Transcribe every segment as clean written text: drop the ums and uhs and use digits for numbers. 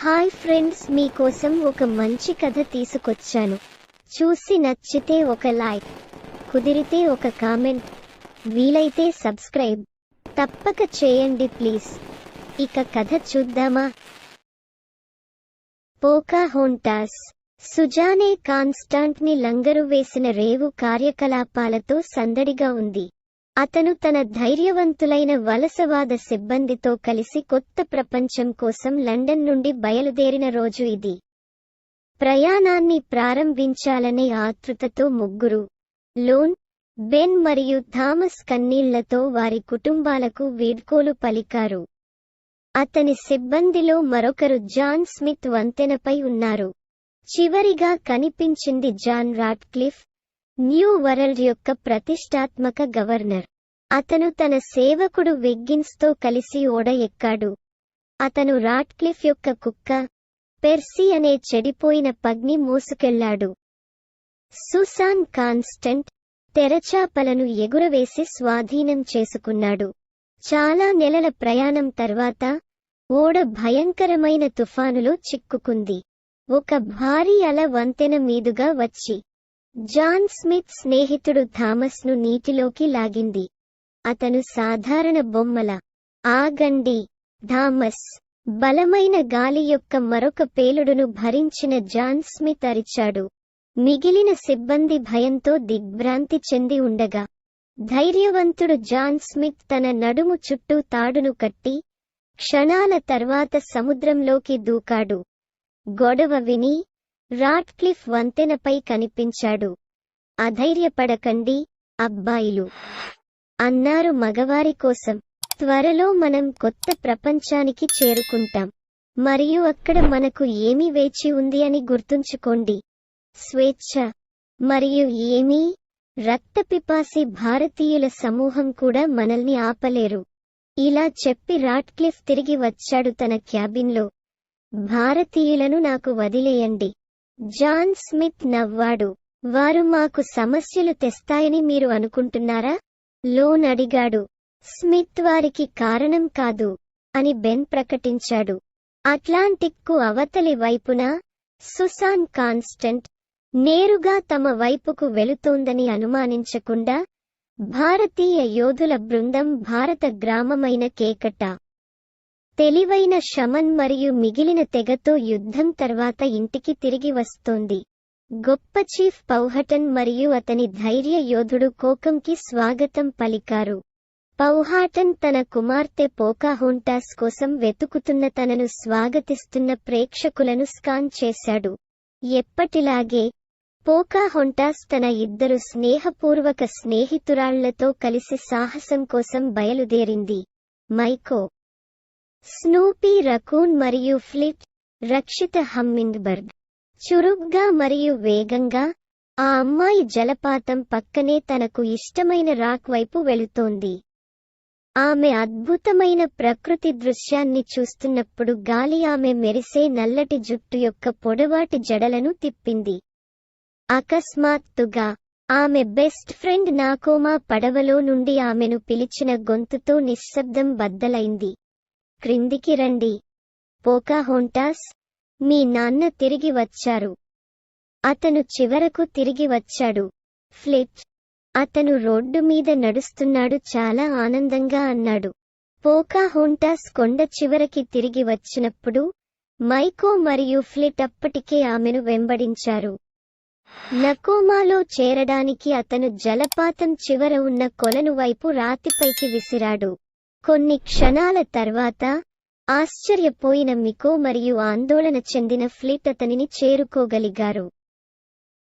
Hi friends, మీకోసం ఒక మంచి కథ తీసుకొచ్చాను. చూసి నచ్చితే ఒక లైక్, కుదిరితే ఒక కామెంట్, వీలైతే సబ్స్క్రైబ్ తప్పక చేయండి ప్లీజ్. ఇక కథ చూద్దామా? పోకాహోంటాస్. సుజానే కాన్స్టాంట్ ని లంగరు వేసిన రేవు కార్యకలాపాలతో సందడిగా ఉంది. అతను తన ధైర్యవంతులైన వలసవాద సిబ్బందితో కలిసి కొత్త ప్రపంచం కోసం లండన్ నుండి బయలుదేరిన రోజు ఇది. ప్రయాణాన్ని ప్రారంభించాలనే ఆతృతతో ముగ్గురు, లోన్, బెన్ మరియు థామస్ కన్నీళ్లతో వారి కుటుంబాలకు వీడ్కోలు పలికారు. అతని సిబ్బందిలో మరొకరు జాన్ స్మిత్ వంతెనపై ఉన్నారు. చివరిగా కనిపించింది జాన్ రాట్క్లిఫ్, న్యూ వరల్డ్ యొక్క ప్రతిష్టాత్మక గవర్నర్. అతను తన సేవకుడు విగ్గిన్స్తో కలిసి ఓడ ఎక్కాడు. అతను రాట్క్లిఫ్ యొక్క కుక్క, పెర్సీ అనే చెడిపోయిన పగ్ని మోసుకెళ్లాడు. సుసాన్ కాన్స్టెంట్ తెరచాపలను ఎగురవేసి స్వాధీనం చేసుకున్నాడు. చాలా నెలల ప్రయాణం తర్వాత ఓడ భయంకరమైన తుఫానులో చిక్కుకుంది. ఒక భారీ అల వంతెన మీదుగా వచ్చి జాన్ స్మిత్ స్నేహితుడు థామస్ను నీటిలోకి లాగింది. అతను సాధారణ బొమ్మల. ఆగండి, థామస్! బలమైన గాలి యొక్క మరొక పేలుడును భరించిన జాన్ స్మిత్ అరిచాడు. మిగిలిన సిబ్బంది భయంతో దిగ్భ్రాంతి చెంది ఉండగా, ధైర్యవంతుడు జాన్ స్మిత్ తన నడుము చుట్టూ తాడును కట్టి క్షణాల తర్వాత సముద్రంలోకి దూకాడు. గొడవ విని రాట్క్లిఫ్ వంతెనపై కనిపించాడు. అధైర్యపడకండి, అబ్బాయిలు, అన్నారు మగవారి కోసం. త్వరలో మనం కొత్త ప్రపంచానికి చేరుకుంటాం, మరియు అక్కడ మనకు ఏమి వేచి ఉంది అని గుర్తుంచుకోండి. స్వేచ్ఛ మరియు ఏమీ రక్తపిపాసి భారతీయుల సమూహం కూడా మనల్ని ఆపలేరు. ఇలా చెప్పి రాట్క్లిఫ్ తిరిగి వచ్చాడు తన క్యాబిన్లో. భారతీయులను నాకు వదిలేయండి. జాన్ స్మిత్ నవ్వాడు. వారు మాకు సమస్యలు తెస్తాయని మీరు అనుకుంటున్నారా? లోన్ అడిగాడు. స్మిత్ వారికి కారణం కాదు అని బెన్ ప్రకటించాడు. అట్లాంటిక్కు అవతలి వైపున సుసాన్ కాన్స్టెంట్ నేరుగా తమ వైపుకు వెళుతోందని అనుమానించకుండా భారతీయ యోధుల బృందం భారత గ్రామమైన కేకట, తెలివైన షమన్ మరియు మిగిలిన తెగతో యుద్ధం తర్వాత ఇంటికి తిరిగి వస్తోంది. గొప్ప చీఫ్ పౌహటన్ మరియు అతని ధైర్య యోధుడు కోకంకి స్వాగతం పలికారు. పౌహాటన్ తన కుమార్తె పోకాహోంటాస్ కోసం వెతుకుతున్న తనను స్వాగతిస్తున్న ప్రేక్షకులను స్కాన్ చేశాడు. ఎప్పటిలాగే పోకాహోంటాస్ తన ఇద్దరు స్నేహపూర్వక స్నేహితురాళ్లతో కలిసి సాహసం కోసం బయలుదేరింది. మైకో, స్నూపీ రకూన్ మరియు ఫ్లిట్, రక్షిత హమ్మింగ్బర్డ్. చురుగ్గా మరియు వేగంగా ఆ అమ్మాయి జలపాతం పక్కనే తనకు ఇష్టమైన రాక్ వైపు వెళుతోంది. ఆమె అద్భుతమైన ప్రకృతి దృశ్యాన్ని చూస్తున్నప్పుడు గాలి ఆమె మెరిసే నల్లటి జుట్టు యొక్క పొడవాటి జడలను తిప్పింది. అకస్మాత్తుగా ఆమె బెస్ట్ ఫ్రెండ్ నాకోమా పడవలో నుండి ఆమెను పిలిచిన గొంతుతో నిశ్శబ్దం బద్దలైంది. క్రిందికి రండి, పోకాహోంటాస్, మీ నాన్న తిరిగి వచ్చారు. అతను చివరకు తిరిగి వచ్చాడు, ఫ్లిట్. అతను రోడ్డు మీద నడుస్తున్నాడు, చాలా ఆనందంగా అన్నాడు. పోకాహోంటాస్ కొండ చివరికి తిరిగి వచ్చినప్పుడు మైకో మరియు ఫ్లిట్ అప్పటికే ఆమెను వెంబడించారు. నకోమాలో చేరడానికి అతను జలపాతం చివర ఉన్న కొలను వైపు రాతిపైకి విసిరాడు. కొన్ని క్షణాల తర్వాత ఆశ్చర్యపోయిన మికో మరియు ఆందోళన చెందిన ఫ్లిట్ అతనిని చేరుకోగలిగారు.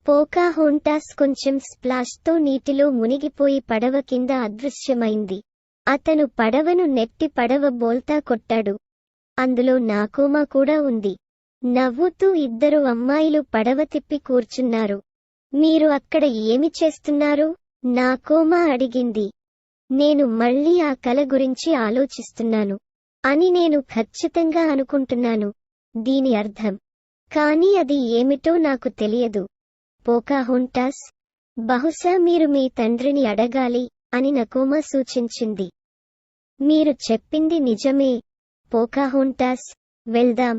పోకాహోంటాస్ కొంచెం స్ప్లాష్తో నీటిలో మునిగిపోయి పడవ కింద అదృశ్యమైంది. అతను పడవను నెట్టి పడవ బోల్తా కొట్టాడు. అందులో నాకోమా కూడా ఉంది. నవ్వుతూ ఇద్దరు అమ్మాయిలు పడవ తిప్పి కూర్చున్నారు. మీరు అక్కడ ఏమి చేస్తున్నారు? నాకోమా అడిగింది. నేను మళ్ళీ ఆ కల గురించి ఆలోచిస్తున్నాను అని నేను ఖచ్చితంగా అనుకుంటున్నాను. దీని అర్థం కానీ అది ఏమిటో నాకు తెలియదు. పోకాహోంటాస్, బహుశా మీరు మీ తండ్రిని అడగాలి అని నకోమా సూచించింది. మీరు చెప్పింది నిజమే, పోకాహోంటాస్, వెళ్దాం.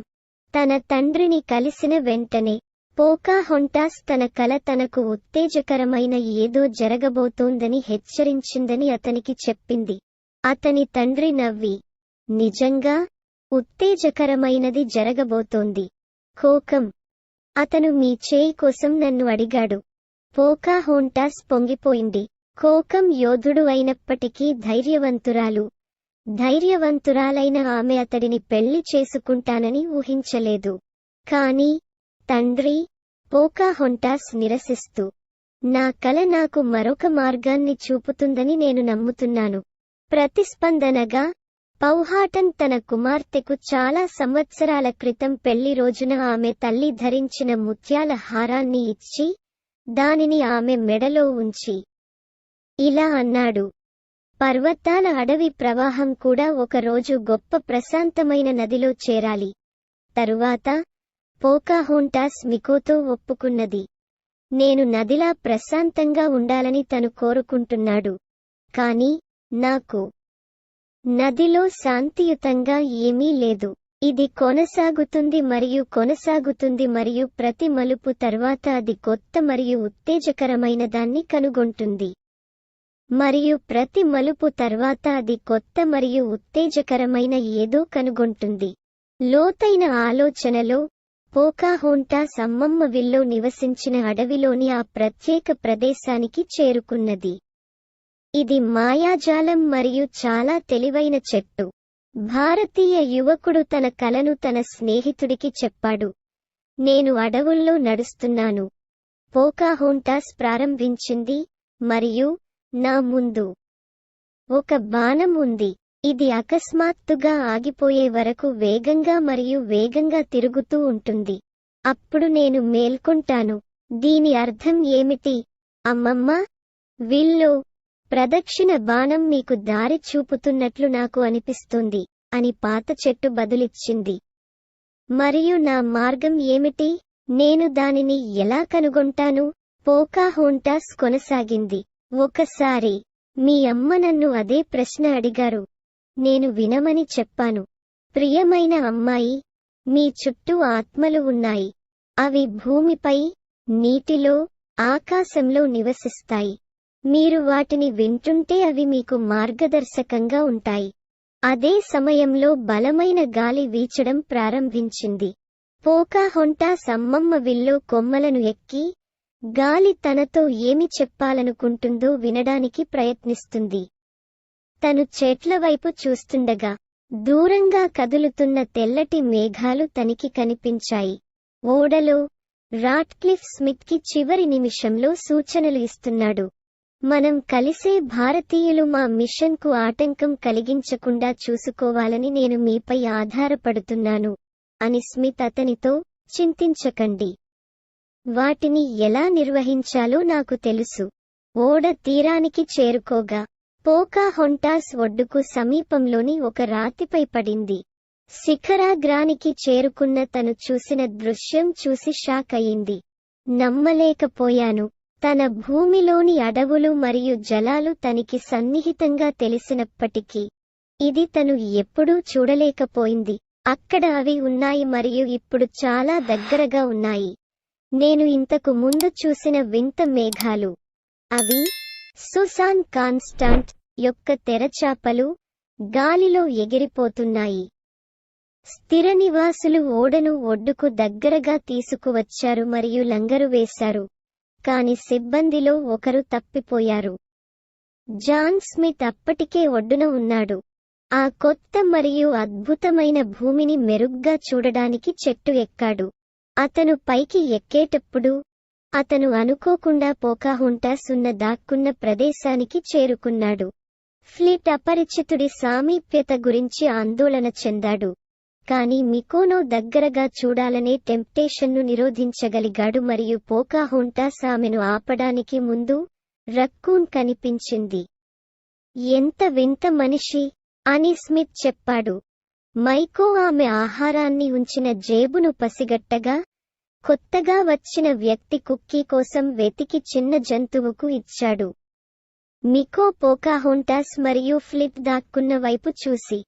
తన తండ్రిని కలిసిన వెంటనే పోకాహొంటాస్ తన కల తనకు ఉత్తేజకరమైన ఏదో జరగబోతోందని హెచ్చరించిందని అతనికి చెప్పింది. అతని తండ్రి నవ్వి, నిజంగా? ఉత్తేజకరమైనది జరగబోతోంది. కోకం. అతను మీ చేయి కోసం నన్ను అడిగాడు. పోకాహొంటాస్ పొంగిపోయింది. కోకం యోధుడు అయినప్పటికీ ధైర్యవంతురాలైన ఆమె అతడిని పెళ్లి చేసుకుంటానని ఊహించలేదు. కాని తండ్రి, పోకాహొంటాస్ నిరసిస్తూ, నా కల నాకు మరొక మార్గాన్ని చూపుతుందని నేను నమ్ముతున్నాను. ప్రతిస్పందనగా పౌహాటన్ తన కుమార్తెకు చాలా సంవత్సరాల క్రితం పెళ్లి రోజున ఆమె తల్లి ధరించిన ముత్యాల హారాన్ని ఇచ్చి దానిని ఆమె మెడలో ఉంచి ఇలా అన్నాడు, పర్వతాల అడవి ప్రవాహం కూడా ఒకరోజు గొప్ప ప్రశాంతమైన నదిలో చేరాలి. తరువాత పోకాహొంటాస్ మికోతో ఒప్పుకున్నది. నేను నదిలా ప్రశాంతంగా ఉండాలని తను కోరుకుంటున్నాడు. కాని నాకు నదిలో శాంతియుతంగా ఏమీ లేదు. ఇది కొనసాగుతుంది మరియు ప్రతి మలుపు తర్వాత అది కొత్త మరియు ఉత్తేజకరమైనదాన్ని కనుగొంటుంది. మరియు ప్రతి మలుపు తర్వాత అది కొత్త మరియు ఉత్తేజకరమైన ఏదో కనుగొంటుంది. లోతైన ఆలోచనలో పోకాహొంటాస్ అమ్మమ్మ విల్లో నివసించిన అడవిలోని ఆ ప్రత్యేక ప్రదేశానికి చేరుకున్నది. ఇది మాయాజాలం మరియు చాలా తెలివైన చెట్టు. భారతీయ యువకుడు తన కలను తన స్నేహితుడికి చెప్పాడు. నేను అడవుల్లో నడుస్తున్నాను, పోకాహొంటాస్ ప్రారంభించింది, మరియు నా ముందు ఒక బాణం ఉంది. ఇది అకస్మాత్తుగా ఆగిపోయే వరకు వేగంగా తిరుగుతూ ఉంటుంది. అప్పుడు నేను మేల్కొంటాను. దీని అర్థం ఏమిటి, అమ్మమ్మ? విల్లో ప్రదక్షిణ బాణం మీకు దారి చూపుతున్నట్లు నాకు అనిపిస్తుంది అని పాత చెట్టు బదులిచ్చింది. మరియు నా మార్గం ఏమిటి? నేను దానిని ఎలా కనుగొంటాను? పోకాహొంటాస్ కొనసాగింది. ఒకసారి మీ అమ్మ నన్ను అదే ప్రశ్న అడిగారు. నేను వినమని చెప్పాను. ప్రియమైన అమ్మాయి, మీ చుట్టూ ఆత్మలు ఉన్నాయి. అవి భూమిపై, నీటిలో, ఆకాశంలో నివసిస్తాయి. మీరు వాటిని వింటుంటే అవి మీకు మార్గదర్శకంగా ఉంటాయి. అదే సమయంలో బలమైన గాలి వీచడం ప్రారంభించింది. పోకాహొంటాస్ అమ్మమ్మ విల్లో కొమ్మలను ఎక్కి గాలి తనతో ఏమి చెప్పాలనుకుంటుందో వినడానికి ప్రయత్నిస్తుంది. తను చెట్ల వైపు చూస్తుండగా దూరంగా కదులుతున్న తెల్లటి మేఘాలు తనకి కనిపించాయి. ఓడలో రాట్క్లిఫ్ స్మిత్కి చివరి నిమిషంలో సూచనలు ఇస్తున్నాడు. మనం కలిసే భారతీయులు మా మిషన్కు ఆటంకం కలిగించకుండా చూసుకోవాలని నేను మీపై ఆధారపడుతున్నాను అని స్మిత్ అతనితో, చింతించకండి. వాటిని ఎలా నిర్వహించాలో నాకు తెలుసు. ఓడ తీరానికి చేరుకోగా పోకాహొంటాస్ ఒడ్డుకు సమీపంలోని ఒక రాతిపై పడింది. శిఖరాగ్రానికి చేరుకున్న తను చూసిన దృశ్యం చూసి షాక్ అయింది. నమ్మలేకపోయాను. తన భూమిలోని అడవులు మరియు జలాలు తనకి సన్నిహితంగా తెలిసినప్పటికీ ఇది తను ఎప్పుడూ చూడలేకపోయింది. అక్కడ అవి ఉన్నాయి మరియు ఇప్పుడు చాలా దగ్గరగా ఉన్నాయి. నేను ఇంతకు ముందు చూసిన వింత మేఘాలు. అవి సుసాన్ కాన్స్టాంట్ యొక్క తెరచాపలు గాలిలో ఎగిరిపోతున్నాయి. స్థిర నివాసులు ఓడను ఒడ్డుకు దగ్గరగా తీసుకువచ్చారు మరియు లంగరు వేశారు. కాని సిబ్బందిలో ఒకరు తప్పిపోయారు. జాన్ స్మిత్ అప్పటికే ఒడ్డున ఉన్నాడు. ఆ కొత్త మరియు అద్భుతమైన భూమిని మెరుగ్గా చూడడానికి చెట్టు ఎక్కాడు. అతను పైకి ఎక్కేటప్పుడు అతను అనుకోకుండా పోకాహొంటాస్ దాక్కున్న ప్రదేశానికి చేరుకున్నాడు. ఫ్లిట్ అపరిచితుడి సామీప్యత గురించి ఆందోళన చెందాడు. కాని మికోనో దగ్గరగా చూడాలనే టెంప్టేషన్ను నిరోధించగలిగాడు మరియు పోకాహొంటాస్ ఆమెను ఆపడానికి ముందు రక్కూన్ కనిపించింది. ఎంత వింత మనిషి అని స్మిత్ చెప్పాడు. మైకో ఆమె ఆహారాన్ని ఉంచిన జేబును పసిగట్టగా కొత్తగా వచ్చిన వ్యక్తి కుక్కీ కోసం వెతికి చిన్న జంతువుకు ఇచ్చాడు. మికో పోకాహొంటాస్ మరియు ఫ్లిట్ దాక్కున్న వైపు చూసి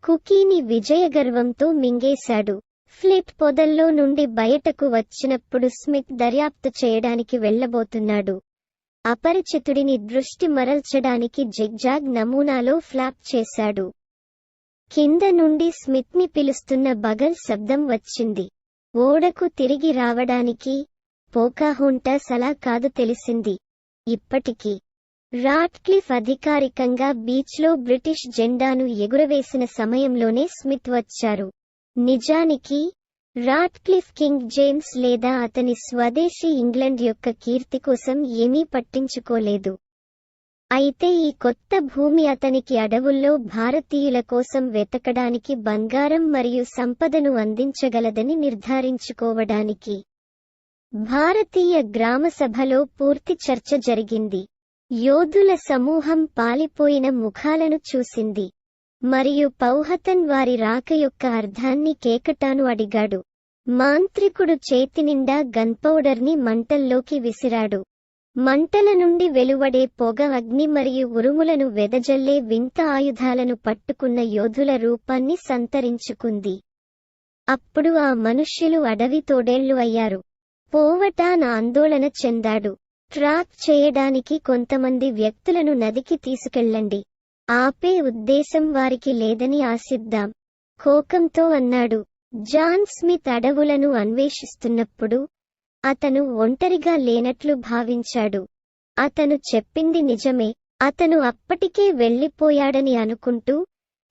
కుకీని విజయగర్వంతో మింగేశాడు. ఫ్లిట్ పొదల్లో నుండి బయటకు వచ్చినప్పుడు స్మిత్ దర్యాప్తు చేయడానికి వెళ్ళబోతున్నాడు. అపరిచితుడిని దృష్టి మరల్చడానికి జిగ్జాగ్ నమూనాలో ఫ్లాప్ చేశాడు. కింద నుండి స్మిత్ని పిలుస్తున్న బగల్ శబ్దం వచ్చింది. ఓడకు తిరిగి రావడానికి పోకాహోంటాస్ అలా కాదు తెలిసింది. ఇప్పటికీ రాట్క్లిఫ్ అధికారికంగా బీచ్లో బ్రిటిష్ జెండాను ఎగురవేసిన సమయంలోనే స్మిత్ వచ్చారు. నిజానికి రాట్క్లిఫ్ కింగ్ జేమ్స్ లేదా అతని స్వదేశీ ఇంగ్లండ్ యొక్క కీర్తి కోసం ఏమీ పట్టించుకోలేదు. అయితే ఈ కొత్త భూమి అతనికి అడవుల్లో భారతీయుల కోసం వెతకడానికి బంగారం మరియు సంపదను అందించగలదని నిర్ధారించుకోవడానికి భారతీయ గ్రామసభలో పూర్తి చర్చ జరిగింది. యోధుల సమూహం పాలిపోయిన ముఖాలను చూసింది మరియు పౌహతన్ వారి రాక యొక్క అర్థాన్ని కేకటాను అడిగాడు. మాంత్రికుడు చేతినిండా గన్పౌడర్ని మంటల్లోకి విసిరాడు. మంటల నుండి వెలువడే పొగ అగ్ని మరియు ఉరుములను వెదజల్లే వింత ఆయుధాలను పట్టుకున్న యోధుల రూపాన్ని సంతరించుకుంది. అప్పుడు ఆ మనుష్యులు అడవి తోడేళ్లు అయ్యారు. పోవటాన్ ఆందోళన చెందాడు. ట్రాక్ చేయడానికి కొంతమంది వ్యక్తులను నదికి తీసుకెళ్ళండి. ఆపే ఉద్దేశం వారికి లేదని ఆశిద్దాం, కోపంతో అన్నాడు. జాన్ స్మిత్ అడవులను అన్వేషిస్తున్నప్పుడు అతను ఒంటరిగా లేనట్లు భావించాడు. అతను చెప్పింది నిజమే. అతను అప్పటికే వెళ్లిపోయాడని అనుకుంటూ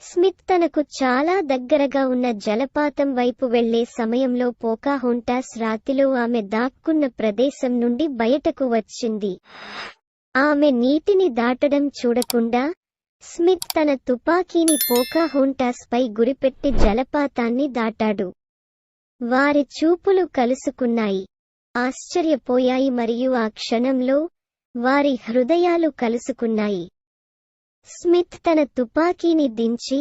స్మిత్ తనకు చాలా దగ్గరగా ఉన్న జలపాతం వైపు వెళ్లే సమయంలో పోకాహోంటాస్ రాతిలో ఆమె దాక్కున్న ప్రదేశం నుండి బయటకు వచ్చింది. ఆమె నీటిని దాటడం చూడకుండా స్మిత్ తన తుపాకీని పోకాహోంటాస్ పై గురిపెట్టి జలపాతాన్ని దాటాడు. వారి చూపులు కలుసుకున్నాయి, ఆశ్చర్యపోయాయి మరియు ఆ క్షణంలో వారి హృదయాలు కలుసుకున్నాయి. స్మిత్ తన తుపాకీని దించి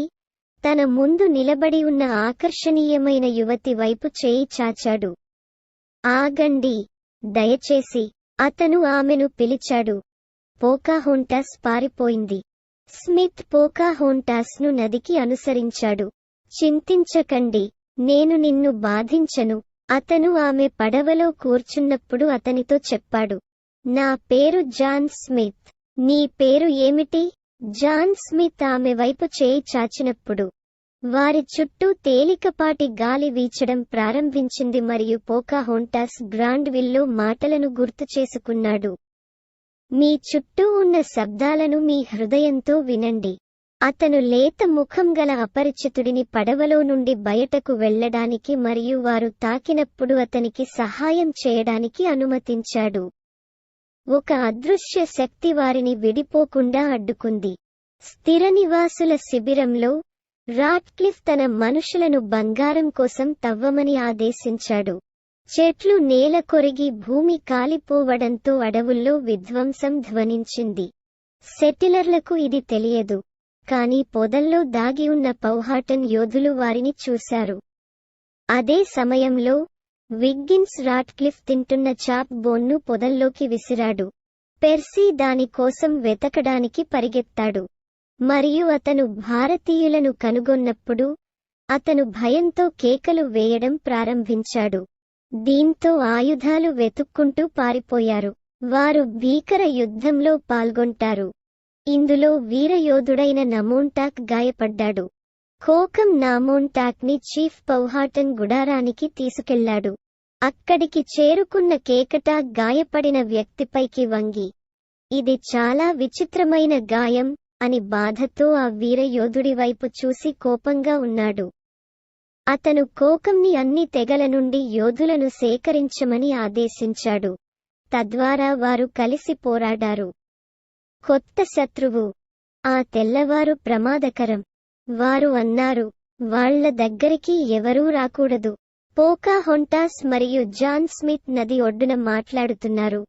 తన ముందు నిలబడి ఉన్న ఆకర్షణీయమైన యువతి వైపు చేయి చాచాడు. ఆగండి, దయచేసి, అతను ఆమెను పిలిచాడు. పోకాహోంటాస్ పారిపోయింది. స్మిత్ పోకాహోంటాస్ను నదికి అనుసరించాడు. చింతించకండి, నేను నిన్ను బాధించను, అతను ఆమె పడవలో కూర్చున్నప్పుడు అతనితో చెప్పాడు. నా పేరు జాన్ స్మిత్. నీ పేరు ఏమిటి? జాన్ స్మిత్ ఆమె వైపు చేయి చాచినప్పుడు వారి చుట్టూ తేలికపాటి గాలి వీచడం ప్రారంభించింది మరియు పోకాహోంటాస్ గ్రాండ్విల్లో మాటలను గుర్తు చేసుకున్నాడు. మీ చుట్టూ ఉన్న శబ్దాలను మీ హృదయంతో వినండి. అతను లేత ముఖం గల అపరిచితుడిని పడవలో నుండి బయటకు వెళ్లడానికి మరియు వారు తాకినప్పుడు అతనికి సహాయం చేయడానికి అనుమతించాడు. ఒక అదృశ్య శక్తి వారిని విడిపోకుండా అడ్డుకుంది. స్థిర నివాసుల శిబిరంలో రాట్క్లిఫ్ తన మనుషులను బంగారం కోసం తవ్వమని ఆదేశించాడు. చెట్లు నేల కొరిగి భూమి కాలిపోవడంతో అడవుల్లో విధ్వంసం ధ్వనించింది. సెటిలర్లకు ఇది తెలియదు, కానీ పొదల్లో దాగి ఉన్న పౌహాటన్ యోధులు వారిని చూశారు. అదే సమయంలో విగ్గిన్స్ రాట్క్లిఫ్ తింటున్న చాప్ బోన్ను పొదల్లోకి విసిరాడు. పెర్సీ దాని కోసం వెతకడానికి పరిగెత్తాడు మరియు అతను భారతీయులను కనుగొన్నప్పుడు అతను భయంతో కేకలు వేయడం ప్రారంభించాడు. దీంతో ఆయుధాలు వెతుక్కుంటూ పారిపోయారు. వారు భీకర యుద్ధంలో పాల్గొంటారు. ఇందులో వీరయోధుడైన నమోంటాక్ గాయపడ్డాడు. కోకం నామోంటాక్ని చీఫ్ పౌహాటన్ గుడారానికి తీసుకెళ్లాడు. అక్కడికి చేరుకున్న కేకటాక్ గాయపడిన వ్యక్తిపైకి వంగి, ఇది చాలా విచిత్రమైన గాయం అని బాధతో ఆ వీరయోధుడి వైపు చూసి కోపంగా ఉన్నాడు. అతను కోకంని అన్ని తెగల నుండి యోధులను సేకరించమని ఆదేశించాడు. తద్వారా వారు కలిసి పోరాడారు. కొత్త శత్రువు. ఆ తెల్లవారు ప్రమాదకరం. వారు అన్నారు, వాళ్ల దగ్గరికి ఎవరూ రాకూడదు. పోకాహోంటాస్ మరియు జాన్ స్మిత్ నది ఒడ్డున మాట్లాడుతున్నారు.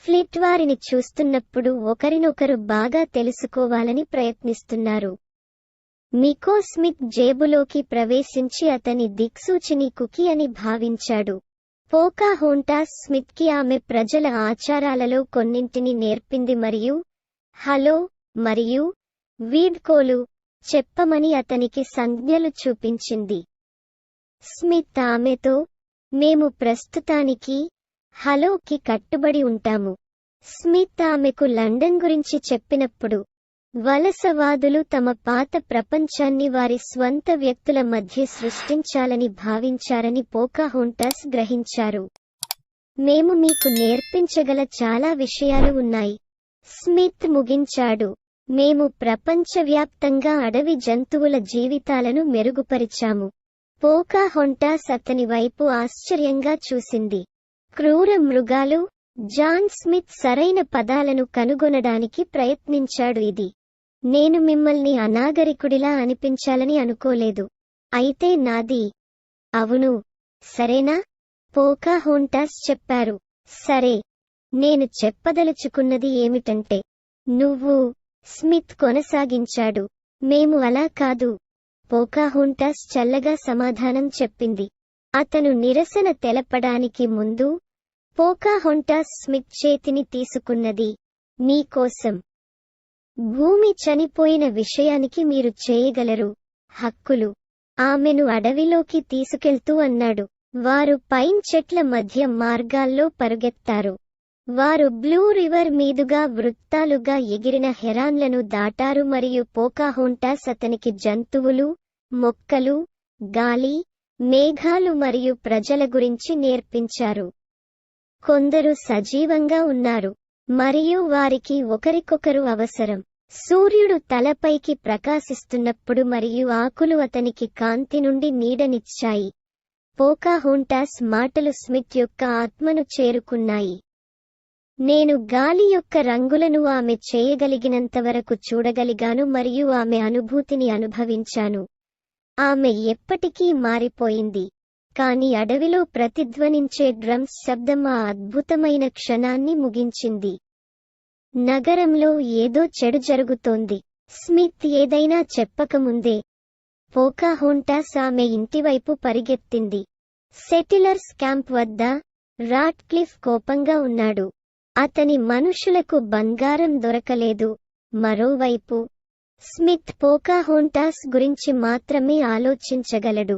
ఫ్లిట్ వారిని చూస్తున్నప్పుడు ఒకరినొకరు బాగా తెలుసుకోవాలని ప్రయత్నిస్తున్నారు. మికో స్మిత్ జేబులోకి ప్రవేశించి అతని దిక్సూచిని కుకీ అని భావించాడు. పోకాహోంటాస్ స్మిత్కి ఆమె ప్రజల ఆచారాలలో కొన్నింటిని నేర్పింది మరియు హలో మరియు వీడ్కోలు చెప్పమని అతనికి సంజ్ఞలు చూపించింది. స్మిత్ ఆమెతో, మేము ప్రస్తుతానికి హలోకి కట్టుబడి ఉంటాము. స్మిత్ ఆమెకు లండన్ గురించి చెప్పినప్పుడు, వలసవాదులు తమ పాత ప్రపంచాన్ని వారి స్వంత వ్యక్తుల మధ్య సృష్టించాలని భావించారని పోకాహోంటాస్ గ్రహించారు. మేము మీకు నేర్పించగల చాలా విషయాలు ఉన్నాయి, స్మిత్ ముగించాడు. మేము ప్రపంచవ్యాప్తంగా అడవి జంతువుల జీవితాలను మెరుగుపరిచాము. పోకాహోంటాస్ అతని వైపు ఆశ్చర్యంగా చూసింది. క్రూర మృగాలు? జాన్ స్మిత్ సరైన పదాలను కనుగొనడానికి ప్రయత్నించాడు. నేను మిమ్మల్ని అనాగరికుడిలా అనిపించాలని అనుకోలేదు. అయితే నాది. అవును, సరేనా? పోకాహోంటాస్ చెప్పారు. సరే, నేను చెప్పదలుచుకున్నది ఏమిటంటే, నువ్వు స్మిత్ కొనసాగించాడు. మేము అలా కాదు, పోకాహోంటాస్ చల్లగా సమాధానం చెప్పింది. అతను నిరసన తెలపడానికి ముందు పోకాహోంటాస్ స్మిత్ చేతిని తీసుకున్నది. మీకోసం. భూమి చనిపోయిన విషయానికి మీరు చేయగలరు. హక్కులు. ఆమెను అడవిలోకి తీసుకెళ్తూ అన్నాడు. వారు పైన్ చెట్ల మధ్య మార్గాల్లో పరుగెత్తారు. వారు బ్లూ రివర్ మీదుగా వృత్తాలుగా ఎగిరిన హెరాన్లను దాటారు మరియు పోకాహోంటాస్ అతనికి జంతువులు, మొక్కలు, గాలి, మేఘాలు మరియు ప్రజల గురించి నేర్పించారు. కొందరు సజీవంగా ఉన్నారు మరియు వారికి ఒకరికొకరు అవసరం. సూర్యుడు తలపైకి ప్రకాశిస్తున్నప్పుడు మరియు ఆకులు అతనికి కాంతి నుండి నీడనిచ్చాయి. పోకాహోంటాస్ మాటలు స్మిత్ యొక్క ఆత్మను చేరుకున్నాయి. నేను గాలి యొక్క రంగులను ఆమె చేయగలిగినంతవరకు చూడగలిగాను మరియు ఆమె అనుభూతిని అనుభవించాను. ఆమె ఎప్పటికీ మారిపోయింది, కాని అడవిలో ప్రతిధ్వనించే డ్రమ్స్ శబ్దం ఆ అద్భుతమైన క్షణాన్ని ముగించింది. నగరంలో ఏదో చెడు జరుగుతోంది. స్మిత్ ఏదైనా చెప్పకముందే పోకాహోంటాస్ ఆమె ఇంటివైపు పరిగెత్తింది. సెటిలర్స్ క్యాంప్ వద్ద రాట్క్లిఫ్ కోపంగా ఉన్నాడు. అతని మనుషులకు బంగారం దొరకలేదు. మరోవైపు స్మిత్ పోకాహోంటాస్ గురించి మాత్రమే ఆలోచించగలడు.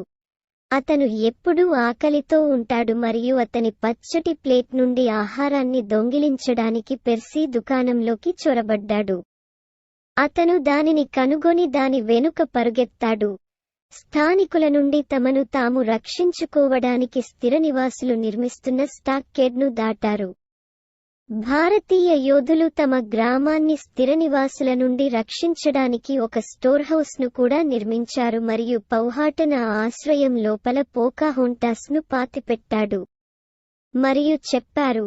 అతను ఎప్పుడూ ఆకలితో ఉంటాడు మరియు అతని పచ్చటి ప్లేట్ నుండి ఆహారాన్ని దొంగిలించడానికి పెర్సీ దుకాణంలోకి చొరబడ్డాడు. అతను దానిని కనుగొని దాని వెనుక పరుగెత్తాడు. స్థానికుల నుండి తమను తాము రక్షించుకోవడానికి స్థిర నివాసులు నిర్మిస్తున్న స్టాక్కేడ్ను దాటారు. భారతీయ యోధులు తమ గ్రామాన్ని స్థిర నివాసుల నుండి రక్షించడానికి ఒక స్టోర్హౌస్ను కూడా నిర్మించారు మరియు పౌహాటన ఆశ్రయం లోపల పోకాహోంటాస్ను పాతిపెట్టాడు మరియు చెప్పారు,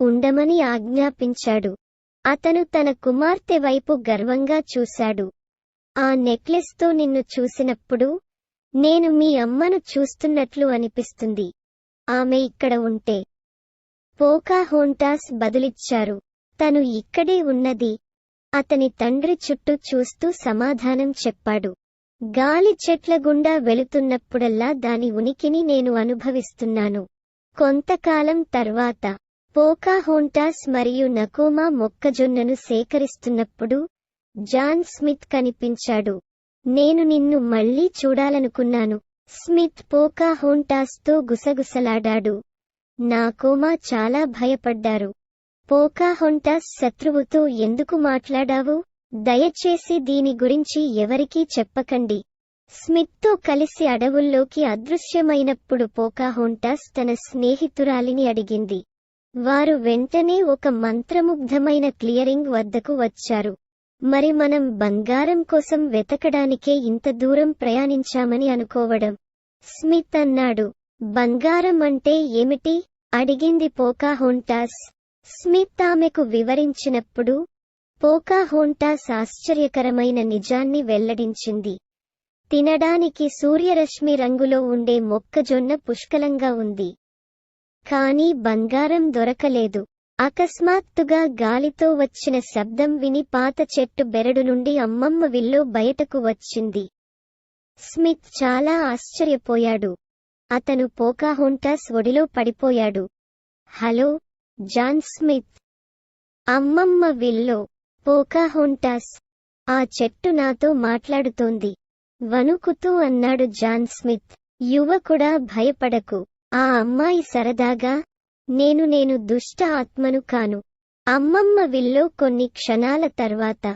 ఉండమని ఆజ్ఞాపించాడు. అతను తన కుమార్తె వైపు గర్వంగా చూశాడు. ఆ నెక్లెస్తో నిన్ను చూసినప్పుడు నేను మీ అమ్మను చూస్తున్నట్లు అనిపిస్తుంది. ఆమె ఇక్కడ ఉంటే. పోకాహోంటాస్ బదులిచ్చారు, తను ఇక్కడే ఉన్నది. అతని తండ్రి చుట్టూ చూస్తూ సమాధానం చెప్పాడు. గాలి చెట్ల గుండా వెళుతున్నప్పుడల్లా దాని ఉనికిని నేను అనుభవిస్తున్నాను. కొంతకాలం తర్వాత పోకాహోంటాస్ మరియు నకోమా మొక్కజొన్నను సేకరిస్తున్నప్పుడు జాన్ స్మిత్ కనిపించాడు. నేను నిన్ను మళ్లీ చూడాలనుకున్నాను. స్మిత్ పోకాహోంటాస్తో గుసగుసలాడాడు. నకోమా చాలా భయపడ్డారు. పోకాహోంటాస్ శత్రువుతో ఎందుకు మాట్లాడావు? దయచేసి దీని గురించి ఎవరికీ చెప్పకండి. స్మిత్తో కలిసి అడవుల్లోకి అదృశ్యమైనప్పుడు పోకాహోంటాస్ తన స్నేహితురాలిని అడిగింది. వారు వెంటనే ఒక మంత్రముగ్ధమైన క్లియరింగ్ వద్దకు వచ్చారు. మరి మనం బంగారం కోసం వెతకడానికే ఇంత దూరం ప్రయాణించామని అనుకోవడం. స్మిత్ అన్నాడు. బంగారం అంటే ఏమిటి? అడిగింది పోకాహోంటాస్. స్మిత్ ఆమెకు వివరించినప్పుడు పోకాహోంటాస్ ఆశ్చర్యకరమైన నిజాన్ని వెల్లడించింది. తినడానికి సూర్యరశ్మి రంగులో ఉండే మొక్కజొన్న పుష్కలంగా ఉంది, కానీ బంగారం దొరకలేదు. అకస్మాత్తుగా గాలితో వచ్చిన శబ్దం విని పాత చెట్టు బెరడు నుండి అమ్మమ్మ విల్లో బయటకు వచ్చింది. స్మిత్ చాలా ఆశ్చర్యపోయాడు. అతను పోకాహోంటాస్ ఒడిలో పడిపోయాడు. Hello, John Smith. అమ్మమ్మ విల్లో. పోకాహోంటాస్. ఆ చెట్టు నాతో మాట్లాడుతోంది, వణుకుతూ అన్నాడు జాన్ స్మిత్. యువకుడా భయపడకు. ఆ అమ్మాయి సరదాగా, నేను దుష్ట ఆత్మను కాను. అమ్మమ్మ విల్లో కొన్ని క్షణాల తర్వాత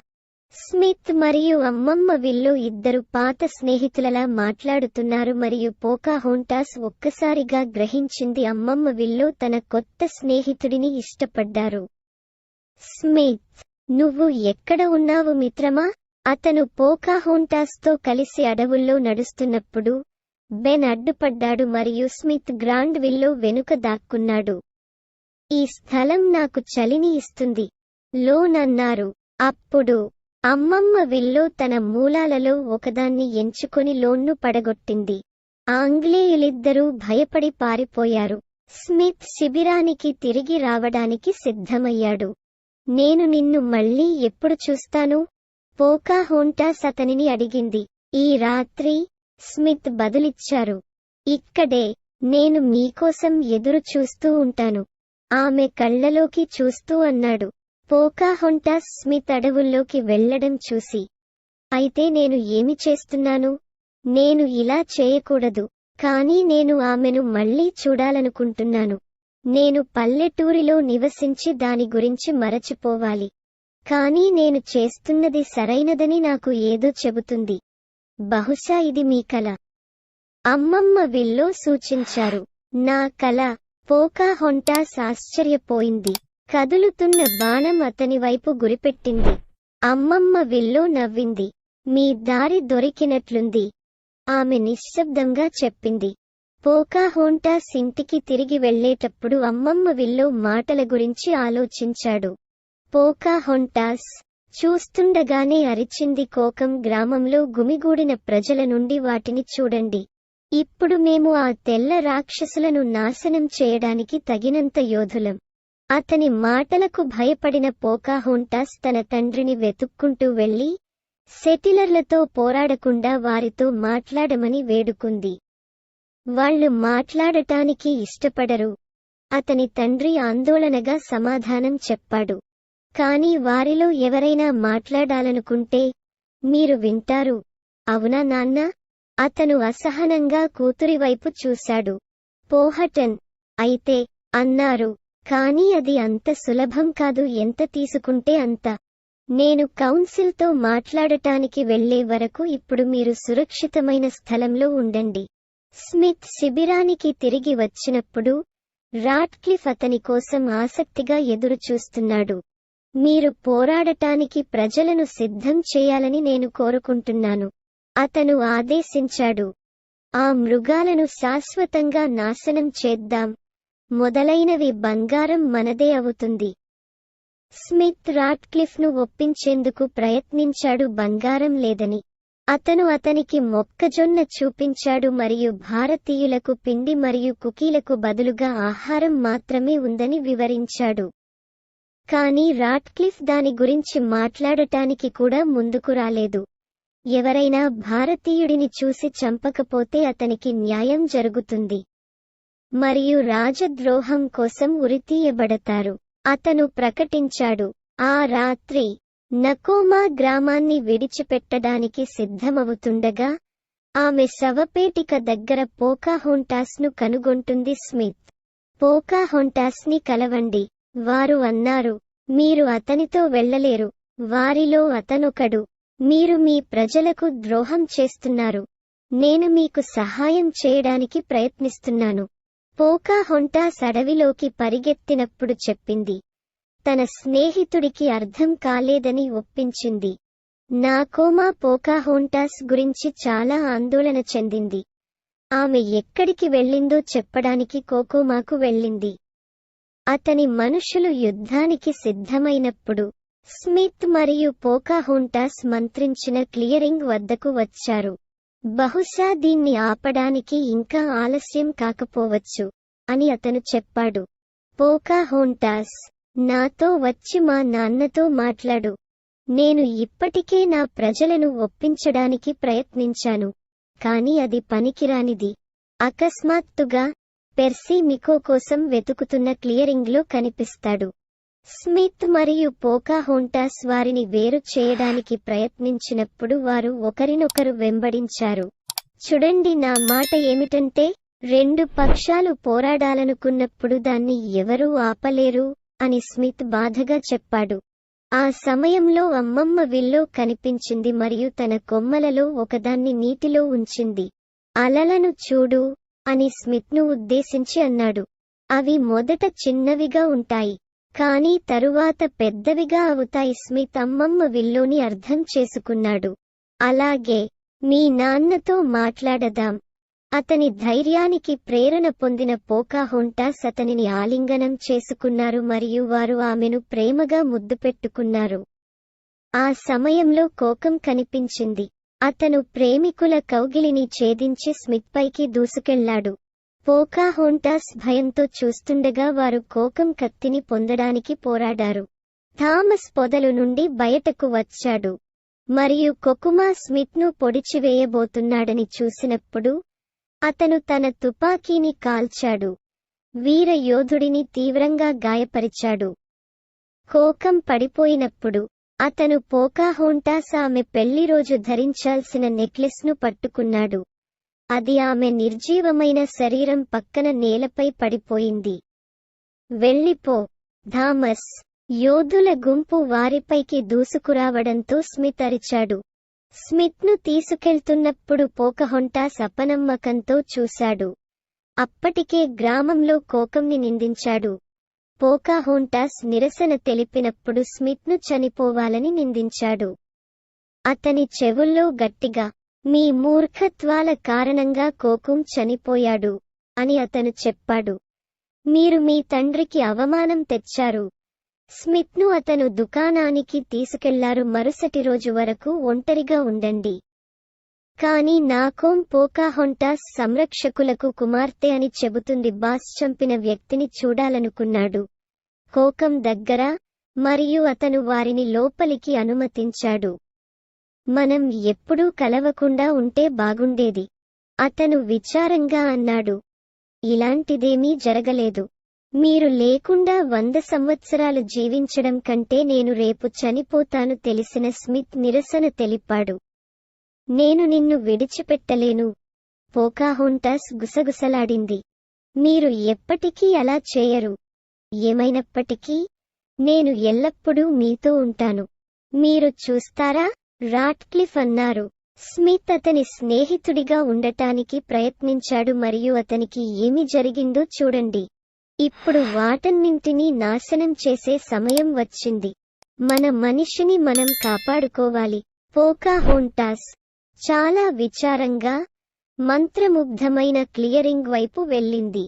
స్మిత్ మరియు అమ్మమ్మ విల్లో ఇద్దరు పాత స్నేహితులలా మాట్లాడుతున్నారు మరియు పోకాహోంటాస్ ఒక్కసారిగా గ్రహించింది అమ్మమ్మ విల్లో తన కొత్త స్నేహితుడిని ఇష్టపడ్డారు. స్మిత్, నువ్వు ఎక్కడ ఉన్నావు మిత్రమా? అతను పోకాహోంటాస్తో కలిసి అడవుల్లో నడుస్తున్నప్పుడు బెన్ అడ్డుపడ్డాడు మరియు స్మిత్ గ్రాండ్ విల్లో వెనుక దాక్కున్నాడు. ఈ స్థలం నాకు చలిని ఇస్తుంది, లోన్ అన్నారు. అప్పుడు అమ్మమ్మ విల్లో తన మూలాలలో ఒకదాన్ని ఎంచుకొని లోన్ను పడగొట్టింది. ఆంగ్లేయులిద్దరూ భయపడి పారిపోయారు. స్మిత్ శిబిరానికి తిరిగి రావడానికి సిద్ధమయ్యాడు. నేను నిన్ను మళ్ళీ ఎప్పుడు చూస్తాను? పోకాహోంటాస్ అతనిని అడిగింది. ఈ రాత్రి, స్మిత్ బదులిచ్చారు. ఇక్కడే, నేను మీకోసం ఎదురు చూస్తూ ఉంటాను. ఆమె కళ్లలోకి చూస్తూ అన్నాడు. పోకాహోంటాస్ స్మిత్ అడవుల్లోకి వెళ్లడం చూసి, అయితే నేను ఏమి చేస్తున్నాను? నేను ఇలా చేయకూడదు, కానీ నేను ఆమెను మళ్లీ చూడాలనుకుంటున్నాను. నేను పల్లెటూరిలో నివసించి దాని గురించి మరచిపోవాలి. కానీ నేను చేస్తున్నది సరైనదని నాకు ఏదో చెబుతుంది. బహుశా ఇది మీ కల. అమ్మమ్మ విల్లో సూచించారు. నా కల. పోకాహోంటాస్ ఆశ్చర్యపోయింది. కదులుతున్న బాణం అతని వైపు గురిపెట్టింది. అమ్మమ్మ విల్లో నవ్వింది. మీ దారి దొరికినట్లుంది, ఆమె నిశ్శబ్దంగా చెప్పింది. పోకాహోంటాస్ ఇంటికి తిరిగి వెళ్లేటప్పుడు అమ్మమ్మ విల్లో మాటల గురించి ఆలోచించాడు. పోకాహోంటాస్ చూస్తుండగానే అరిచింది. కోకం గ్రామంలో గుమిగూడిన ప్రజల నుండి వాటిని చూడండి. ఇప్పుడు మేము ఆ తెల్ల రాక్షసులను నాశనం చేయడానికి తగినంత యోధులం. అతని మాటలకు భయపడిన పోకాహోంటాస్ తన తండ్రిని వెతుక్కుంటూ వెళ్లి సెటిలర్లతో పోరాడకుండా వారితో మాట్లాడమని వేడుకుంది. వాళ్ళు మాట్లాడటానికి ఇష్టపడరు, అతని తండ్రి ఆందోళనగా సమాధానం చెప్పాడు. కానీ వారిలో ఎవరైనా మాట్లాడాలనుకుంటే మీరు వింటారు, అవునా నాన్నా? అతను అసహనంగా కూతురివైపు చూశాడు. పోహటన్, అయితే అన్నారు. కానీ అది అంత సులభం కాదు. ఎంత తీసుకుంటే అంత. నేను కౌన్సిల్తో మాట్లాడటానికి వెళ్లే వరకు ఇప్పుడు మీరు సురక్షితమైన స్థలంలో ఉండండి. స్మిత్ శిబిరానికి తిరిగి వచ్చినప్పుడు రాట్క్లిఫ్ అతని కోసం ఆసక్తిగా ఎదురుచూస్తున్నాడు. మీరు పోరాడటానికి ప్రజలను సిద్ధం చేయాలని నేను కోరుకుంటున్నాను, అతను ఆదేశించాడు. ఆ మృగాలను శాశ్వతంగా నాశనం చేద్దాం, మొదలైనవి. బంగారం మనదే అవుతుంది. స్మిత్ రాట్క్లిఫ్ను ఒప్పించేందుకు ప్రయత్నించాడు బంగారం లేదని. అతను అతనికి మొక్కజొన్న చూపించాడు మరియు భారతీయులకు పిండి మరియు కుకీలకు బదులుగా ఆహారం మాత్రమే ఉందని వివరించాడు. కానీ రాట్క్లిఫ్ దాని గురించి మాట్లాడటానికి కూడా ముందుకు రాలేదు. ఎవరైనా భారతీయుడిని చూసి చంపకపోతే అతనికి న్యాయం జరుగుతుంది మరియు రాజద్రోహం కోసం ఉరితీయబడతారు, అతను ప్రకటించాడు. ఆ రాత్రి నకోమా గ్రామాన్ని విడిచిపెట్టడానికి సిద్ధమవుతుండగా ఆమె శవపేటిక దగ్గర పోకాహోంటాస్ను కనుగొంటుంది స్మిత్. పోకాహోంటాస్ని కలవండి, వారు అన్నారు. మీరు అతనితో వెళ్లలేరు, వారిలో అతనొకడు. మీరు మీ ప్రజలకు ద్రోహం చేస్తున్నారు. నేను మీకు సహాయం చేయడానికి ప్రయత్నిస్తున్నాను. పోకాహోంటాస్ అడవిలోకి పరిగెత్తినప్పుడు చెప్పింది. తన స్నేహితుడికి అర్థం కాలేదని ఒప్పించింది. నాకోమా పోకాహోంటాస్ గురించి చాలా ఆందోళన చెందింది. ఆమె ఎక్కడికి వెళ్ళిందో చెప్పడానికి కోకోమాకు వెళ్ళింది. అతని మనుషులు యుద్ధానికి సిద్ధమైనప్పుడు స్మిత్ మరియు పోకాహోంటాస్ మంత్రించిన క్లియరింగ్ వద్దకు వచ్చారు. బహుశా దీన్ని ఆపడానికి ఇంకా ఆలస్యం కాకపోవచ్చు అని అతను చెప్పాడు. పోకాహోంటాస్, నాతో వచ్చి మా నాన్నతో మాట్లాడు. నేను ఇప్పటికే నా ప్రజలను ఒప్పించడానికి ప్రయత్నించాను, కానీ అది పనికిరానిది. అకస్మాత్తుగా పెర్సీ మికో కోసం వెతుకుతున్న క్లియరింగ్లో కనిపిస్తాడు. స్మిత్ మరియు పోకాహోంటాస్ వారిని వేరు చేయడానికి ప్రయత్నించినప్పుడు వారు ఒకరినొకరు వెంబడించారు. చూడండి, నా మాట ఏమిటంటే, రెండు పక్షాలు పోరాడాలనుకున్నప్పుడు దాన్ని ఎవరూ ఆపలేరు అని స్మిత్ బాధగా చెప్పాడు. ఆ సమయంలో అమ్మమ్మ విల్లో కనిపించింది మరియు తన కొమ్మలలో ఒకదాన్ని నీటిలో ఉంచింది. అలలను చూడు అని స్మిత్ను ఉద్దేశించి అన్నాడు. అవి మొదట చిన్నవిగా ఉంటాయి, కానీ తరువాత పెద్దవిగా అవుతాయి. స్మిత్ అమ్మమ్మ విల్లోని అర్థం చేసుకున్నాడు. అలాగే మీ నాన్నతో మాట్లాడదాం. అతని ధైర్యానికి ప్రేరణ పొందిన పోకాహొంటాస్ అతనిని ఆలింగనం చేసుకున్నారు మరియు వారు ఆమెను ప్రేమగా ముద్దు పెట్టుకున్నారు. ఆ సమయంలో కోకం కనిపించింది. అతను ప్రేమికుల కౌగిలిని ఛేదించి స్మిత్ పైకి దూసుకెళ్లాడు. పోకాహొంటాస్ భయంతో చూస్తుండగా వారు కోకం కత్తిని పొందడానికి పోరాడారు. థామస్ పొదలు నుండి బయటకు వచ్చాడు మరియు కొకుమా స్మిత్ను పొడిచివేయబోతున్నాడని చూసినప్పుడు అతను తన తుపాకీని కాల్చాడు. వీర యోధుడిని తీవ్రంగా గాయపరిచాడు. కోకం పడిపోయినప్పుడు అతను పోకాహొంటాస్ ఆమె పెళ్లిరోజు ధరించాల్సిన నెక్లెస్ను పట్టుకున్నాడు. అది ఆమె నిర్జీవమైన శరీరం పక్కన నేలపై పడిపోయింది. వెళ్ళిపో, థామస్! యోధుల గుంపు వారిపైకి దూసుకురావడంతో స్మిత్ అరిచాడు. స్మిత్ను తీసుకెళ్తున్నప్పుడు పోకాహొంటాస్ అపనమ్మకంతో చూశాడు. అప్పటికే గ్రామంలో కోకంని నిందించాడు. పోకాహొంటాస్ నిరసన తెలిపినప్పుడు స్మిత్ను చనిపోవాలని నిందించాడు. అతని చెవుల్లో గట్టిగా, మీ మూర్ఖత్వాల కారణంగా కోకుం చనిపోయాడు అని అతను చెప్పాడు. మీరు మీ తండ్రికి అవమానం తెచ్చారు. స్మిత్ను అతను దుకాణానికి తీసుకెళ్లారు. మరుసటి రోజు వరకు ఒంటరిగా ఉండండి. కాని నాకోం పోకాహొంటాస్ సంరక్షకులకు కుమార్తె అని చెబుతుంది. బాస్ చంపిన వ్యక్తిని చూడాలనుకున్నాడు కోకం దగ్గర, మరియు అతను వారిని లోపలికి అనుమతించాడు. మనం ఎప్పుడూ కలవకుండా ఉంటే బాగుండేది, అతను విచారంగా అన్నాడు. ఇలాంటిదేమీ జరగలేదు. మీరు లేకుండా 100 సంవత్సరాలు జీవించడం కంటే నేను రేపు చనిపోతాను తెలిసిన స్మిత్ నిరసన తెలిపాడు. నేను నిన్ను విడిచిపెట్టలేను. పోకాహొంటాస్ గుసగుసలాడింది. మీరు ఎప్పటికీ అలా చేయరు. ఏమైనప్పటికీ నేను ఎల్లప్పుడూ మీతో ఉంటాను. మీరు చూస్తారా? రాట్క్లిఫ్ అన్నారు. స్మిత్ అతని స్నేహితుడిగా ఉండటానికి ప్రయత్నించాడు మరియు అతనికి ఏమి జరిగిందో చూడండి. ఇప్పుడు వాటన్నింటినీ నాశనం చేసే సమయం వచ్చింది. మన మనిషిని మనం కాపాడుకోవాలి. పోకాహొంటాస్ చాలా విచారంగా, మంత్రముగ్ధమైన క్లియరింగ్ వైపు వెళ్ళింది.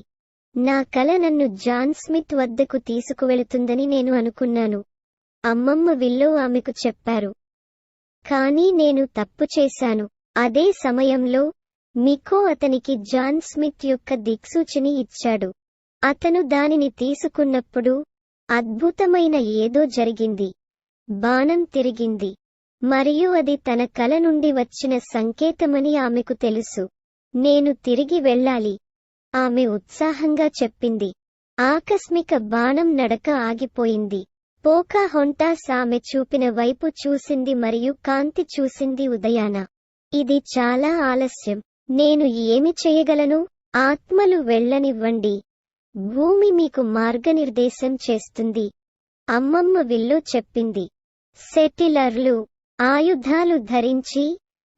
నా కల నన్ను జాన్ స్మిత్ వద్దకు తీసుకువెళుతుందని నేను అనుకున్నాను. అమ్మమ్మ విల్లో ఆమెకు చెప్పారు. కానీ నేను తప్పు చేశాను. అదే సమయంలో మికో అతనికి జాన్ స్మిత్ యొక్క దిక్సూచిని ఇచ్చాడు. అతను దానిని తీసుకున్నప్పుడు అద్భుతమైన ఏదో జరిగింది. బాణం తిరిగింది మరియు అది తన కల నుండి వచ్చిన సంకేతమని ఆమెకు తెలుసు. నేను తిరిగి వెళ్ళాలి, ఆమె ఉత్సాహంగా చెప్పింది. ఆకస్మిక బాణం నడక ఆగిపోయింది. పోకాహొంటాస్ ఆమె చూపిన వైపు చూసింది మరియు కాంతి చూసింది ఉదయాన. ఇది చాలా ఆలస్యం. నేను ఏమి చేయగలను? ఆత్మలు వెళ్ళనివ్వండి. భూమి మీకు మార్గనిర్దేశం చేస్తుంది. అమ్మమ్మ విల్లో చెప్పింది. సెటిలర్లు ఆయుధాలు ధరించి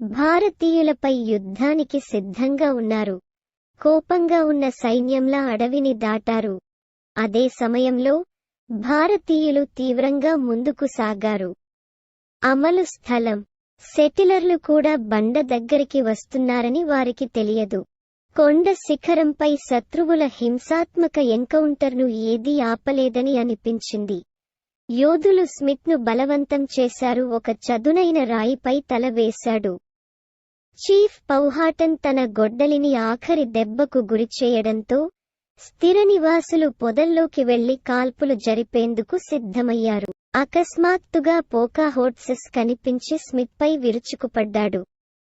భారతీయులపై యుద్ధానికి సిద్ధంగా ఉన్నారు. కోపంగా ఉన్న సైన్యంలా అడవిని దాటారు. అదే సమయంలో భారతీయులు తీవ్రంగా ముందుకు సాగారు. అమలు స్థలం. సెటిలర్లు కూడా బండ దగ్గరికి వస్తున్నారని వారికి తెలియదు. కొండ శిఖరంపై శత్రువుల హింసాత్మక ఎన్కౌంటర్ను ఏదీ ఆపలేదని అనిపించింది. యోధులు స్మిత్ను బలవంతం చేశారు. ఒక చదునైన రాయిపై తల వేశాడు. చీఫ్ పౌహాటన్ తన గొడ్డలిని ఆఖరి దెబ్బకు గురిచేయడంతో స్థిర నివాసులు పొదల్లోకి వెళ్లి కాల్పులు జరిపేందుకు సిద్ధమయ్యారు. అకస్మాత్తుగా పోకాహొంటాస్ కనిపించి స్మిత్పై విరుచుకుపడ్డాడు.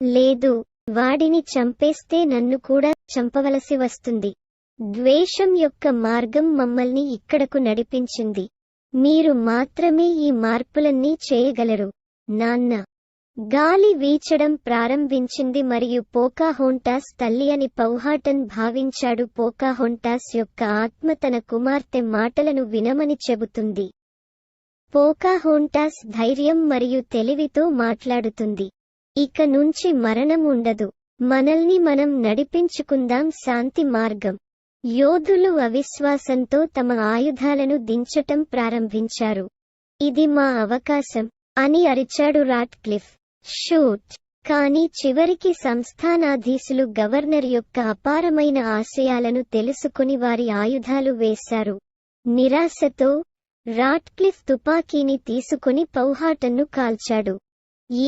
లేదు, వాడిని చంపేస్తే నన్ను కూడా చంపవలసి వస్తుంది. ద్వేషం యొక్క మార్గం మమ్మల్ని ఇక్కడకు నడిపించింది. మీరు మాత్రమే ఈ మార్పులన్నీ చేయగలరు, నాన్న. గాలి వీచడం ప్రారంభించింది మరియు పోకాహోంటాస్ తల్లి అని పౌహాటన్ భావించాడు. పోకాహోంటాస్ యొక్క ఆత్మ తన కుమార్తె మాటలను వినమని చెబుతుంది. పోకాహోంటాస్ ధైర్యం మరియు తెలివితో మాట్లాడుతుంది. ఇక నుంచి మరణం ఉండదు. మనల్ని మనం నడిపించుకుందాం. శాంతి మార్గం. యోధులు అవిశ్వాసంతో తమ ఆయుధాలను దించటం ప్రారంభించారు. ఇది మా అవకాశం అని అరిచాడు రాట్క్లిఫ్. షూట్! కానీ చివరికి సంస్థానాధీశులు గవర్నర్ యొక్క అపారమైన ఆశయాలను తెలుసుకుని వారి ఆయుధాలు వేశారు. నిరాశతో రాట్క్లిఫ్ తుపాకీని తీసుకుని పౌహాటన్ను కాల్చాడు.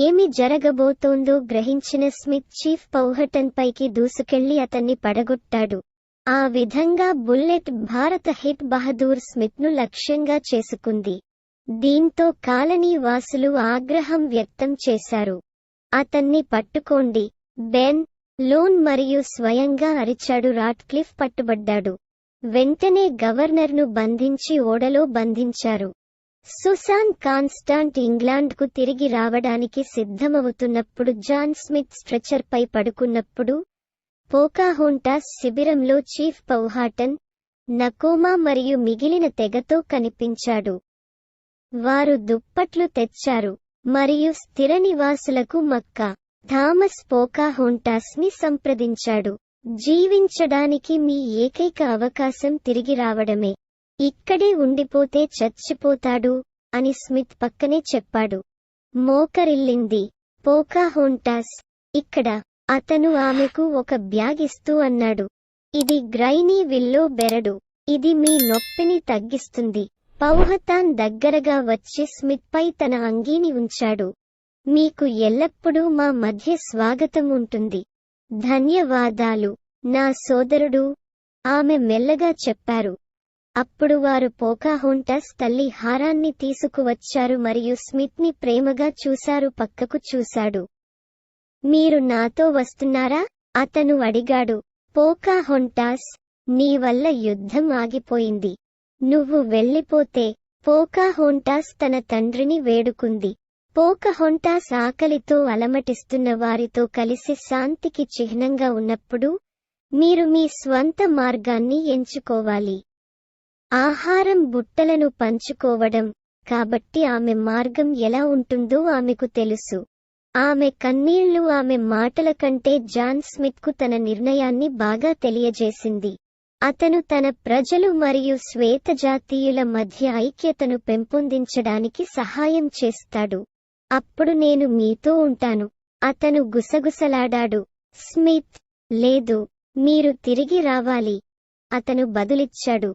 ఏమి జరగబోతోందో గ్రహించిన స్మిత్ చీఫ్ పౌహటన్పైకి దూసుకెళ్లి అతన్ని పడగొట్టాడు. ఆ విధంగా బుల్లెట్ భారత హిట్ బహదూర్ స్మిత్ను లక్ష్యంగా చేసుకుంది. దీంతో కాలనీ వాసులు ఆగ్రహం వ్యక్తం చేశారు. అతన్ని పట్టుకోండి, బెన్ లోన్ మరియు స్వయంగా అరిచాడు. రాట్క్లిఫ్ పట్టుబడ్డాడు. వెంటనే గవర్నర్ను బంధించి ఓడలో బంధించారు. సుసాన్ కాన్స్టాంట్ ఇంగ్లాండ్కు తిరిగి రావడానికి సిద్ధమవుతున్నప్పుడు జాన్ స్మిత్ స్ట్రెచర్పై పడుకున్నప్పుడు పోకాహోంటాస్ శిబిరంలో చీఫ్ పౌహాటన్, నకోమా మరియు మిగిలిన తెగతో కనిపించాడు. వారు దుప్పట్లు తెచ్చారు మరియు స్థిర నివాసులకు మక్కా. థామస్ పోకాహోంటాస్ని సంప్రదించాడు. జీవించడానికి మీ ఏకైక అవకాశం తిరిగి రావడమే. ఇక్కడే ఉండిపోతే చచ్చిపోతాడు అని స్మిత్ పక్కనే చెప్పాడు. మోకరిల్లింది పోకాహోంటాస్. ఇక్కడ. అతను ఆమెకు ఒక బ్యాగ్ ఇస్తూ అన్నాడు. ఇది గ్రైనీ విల్లో బెరడు. ఇది మీ నొప్పిని తగ్గిస్తుంది. పౌహతాన్ దగ్గరగా వచ్చి స్మిత్పై తన అంగీని ఉంచాడు. మీకు ఎల్లప్పుడూ మా మధ్య స్వాగతం ఉంటుంది. ధన్యవాదాలు నా సోదరుడు, ఆమె మెల్లగా చెప్పారు. అప్పుడు వారు పోకాహోంటాస్ తల్లి హారాన్ని తీసుకువచ్చారు మరియు స్మిత్ని ప్రేమగా చూశారు. పక్కకు చూశాడు. మీరు నాతో వస్తున్నారా? అతను అడిగాడు. పోకాహోంటాస్, నీ వల్ల యుద్ధం ఆగిపోయింది. నువ్వు వెళ్ళిపోతే. పోకాహోంటాస్ తన తండ్రిని వేడుకుంది. పోకాహోంటాస్ ఆకలితో అలమటిస్తున్న వారితో కలిసి శాంతికి చిహ్నంగా ఉన్నప్పుడు మీరు మీ స్వంత మార్గాన్ని ఎంచుకోవాలి. ఆహారం బుట్టలను పంచుకోవడం. కాబట్టి ఆమె మార్గం ఎలా ఉంటుందో ఆమెకు తెలుసు. ఆమె కన్నీళ్లు ఆమె మాటల కంటే జాన్ స్మిత్కు తన నిర్ణయాన్ని బాగా తెలియజేసింది. అతను తన ప్రజలు మరియు శ్వేతజాతీయుల మధ్య ఐక్యతను పెంపొందించడానికి సహాయం చేస్తాడు. అప్పుడు నేను మీతో ఉంటాను. అతను గుసగుసలాడాడు. స్మిత్, లేదు, మీరు తిరిగి రావాలి. అతను బదులిచ్చాడు.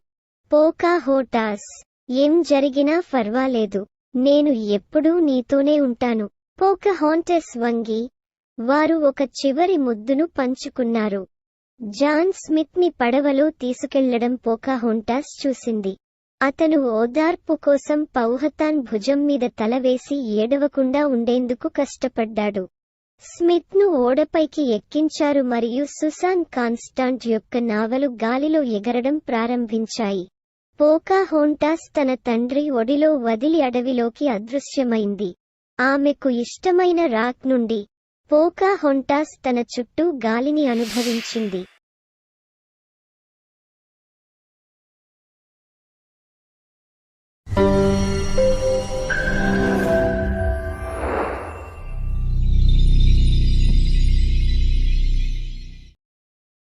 పోకాహోంటాస్, ఏం జరిగినా పర్వాలేదు. నేను ఎప్పుడూ నీతోనే ఉంటాను. పోకాహోంటాస్ వంగి, వారు ఒక చివరి ముద్దును పంచుకున్నారు. జాన్ స్మిత్ని పడవలో తీసుకెళ్లడం పోకాహోంటాస్ చూసింది. అతను ఓదార్పు కోసం పౌహతాన్ భుజం మీద తల వేసి ఏడవకుండా ఉండేందుకు కష్టపడ్డాడు. స్మిత్ను ఓడపైకి ఎక్కించారు మరియు సుసాన్ కాన్స్టాంట్ యొక్క నావలు గాలిలో ఎగరడం ప్రారంభించాయి. పోకాహోంటాస్ తన తండ్రి ఒడిలో వదిలి అడవిలోకి అదృశ్యమైంది. ఆమెకు ఇష్టమైన రాక్ నుండి పోకాహోంటాస్ తన చుట్టూ గాలిని అనుభవించింది.